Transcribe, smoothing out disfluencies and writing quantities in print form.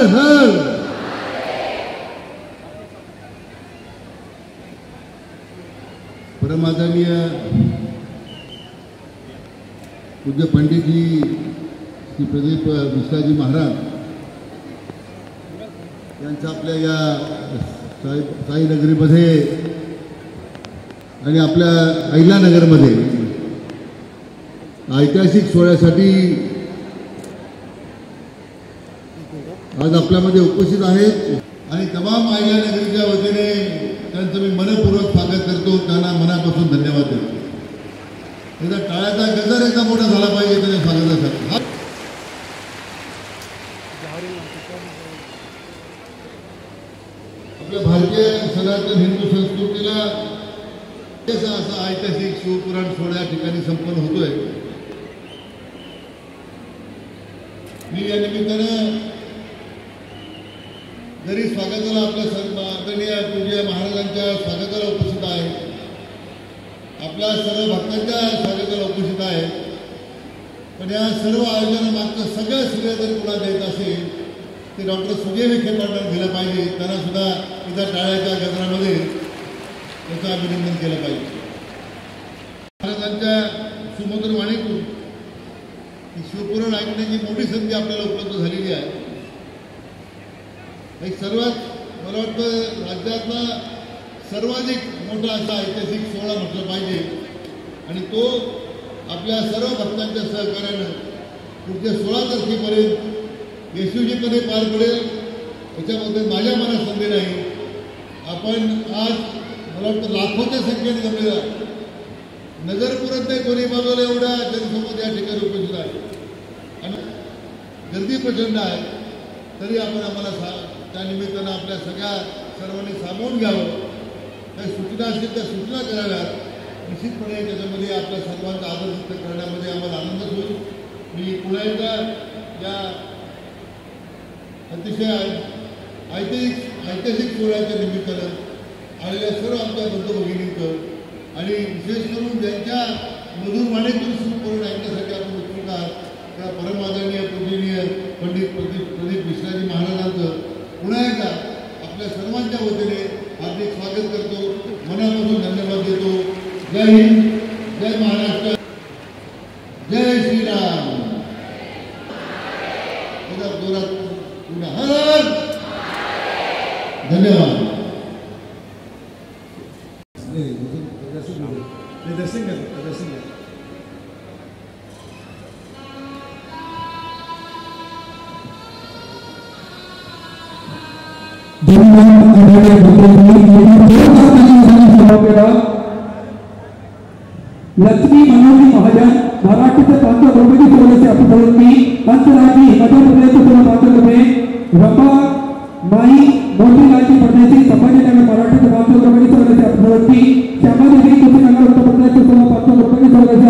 हर हर परमादरणीय पूज्य पंडितजी श्री प्रदीप मिश्राजी महाराज यांच्या आपल्या या साईनगरीमध्ये आणि आपल्या अहिल्यानगरमध्ये ऐतिहासिक सोहळ्यासाठी आज आपल्यामध्ये उपस्थित आहेत आणि तमाम अहिल्यानगरीच्या वतीने त्यांचं मी मनपूर्वक स्वागत करतो, त्यांना मनापासून धन्यवाद देतो। एकदा टाळ्याचा गजर एकदा मोठा झाला पाहिजे त्याच्या स्वागतासाठी। आपल्या भारतीय सनातन हिंदू संस्कृतीला असा ऐतिहासिक शिवपुराण सोहळा या ठिकाणी संपन्न होतोय। मी या निमित्तानं जरी स्वागताला आपल्या आदरणीय पूज्य महाराजांच्या स्वागताला उपस्थित आहे, आपल्या सर्व भक्तांच्या स्वागताला उपस्थित आहे, पण या सर्व आयोजनामागचं सगळं श्रेय जर कुणा द्यायचं असेल ते डॉक्टर सुजय विखे पाटलांना दिलं पाहिजे। त्यांना सुद्धा इथं टाळ्याच्या गजरामध्ये त्याचं अभिनंदन केलं पाहिजे। महाराजांच्या सुमधुर वाणीतून शिवपुराण ऐकण्याची मोठी संधी आपल्याला उपलब्ध झालेली आहे। एक सर्वात मला वाटतं राज्यातला सर्वाधिक मोठा असा ऐतिहासिक सोहळा म्हटलं पाहिजे आणि तो आपल्या सर्व भक्तांच्या सहकार्यानं पुढच्या 16 तारखेपर्यंत यशस्वीपणे पार पडेल याच्याबद्दल माझ्या मनात संदेह नाही। आपण आज मला वाटतं लाखोच्या संख्येने जमलेला नगरपुरात नाही कोणी बाजूला एवढ्या जनसमूह या ठिकाणी उपस्थित आहे आणि गर्दी प्रचंड आहे, तरी आपण आम्हाला त्या निमित्तानं आपल्या सर्वांनी सामावून घ्यावं, काही सूचना असतील त्या सूचना कराव्यात। निश्चितपणे त्याच्यामध्ये आपल्या सर्वांचा आदर व्यक्त करण्यामध्ये आम्हाला आनंदच होईल। मी पुन्हा एकदा या अतिशय ऐतिहासिक सोहळ्याच्या निमित्तानं आलेल्या सर्व आमच्या बंधू भगिनींचं आणि विशेष करून ज्यांच्या मधुर वाणीतून शिवपुराण ऐकण्यासाठी आपण उत्सुक आहात त्या परमादरणीय पूजनीय पंडित प्रदीप मिश्राजी महाराजांचं पुन्हा एकदा आपल्या सर्वांच्या वतीने हार्दिक स्वागत करतो, मनापासून धन्यवाद देतो। जय हिंद, जय महाराष्ट्र, जय श्रीराम। जोरात पुन्हा हर धन्यवाद। लक्ष्मी मनोहरी महाजन मराठीचे प्रांत रोमणी सोहळ्याचे अभिप्रवृत्ती अंतराजी मध्य प्रदेश सोहळा प्रांतमध्ये रंभा माई मोतीलालजी परदेशी संभाजीनगर मराठीचे प्रांत रोमणी सोहळ्याचे अभिप्रवृत्ती श्यामादेवी कुशीनगर उत्तर प्रदेश सोहळा प्रांत रोमणी सोहळ्याचे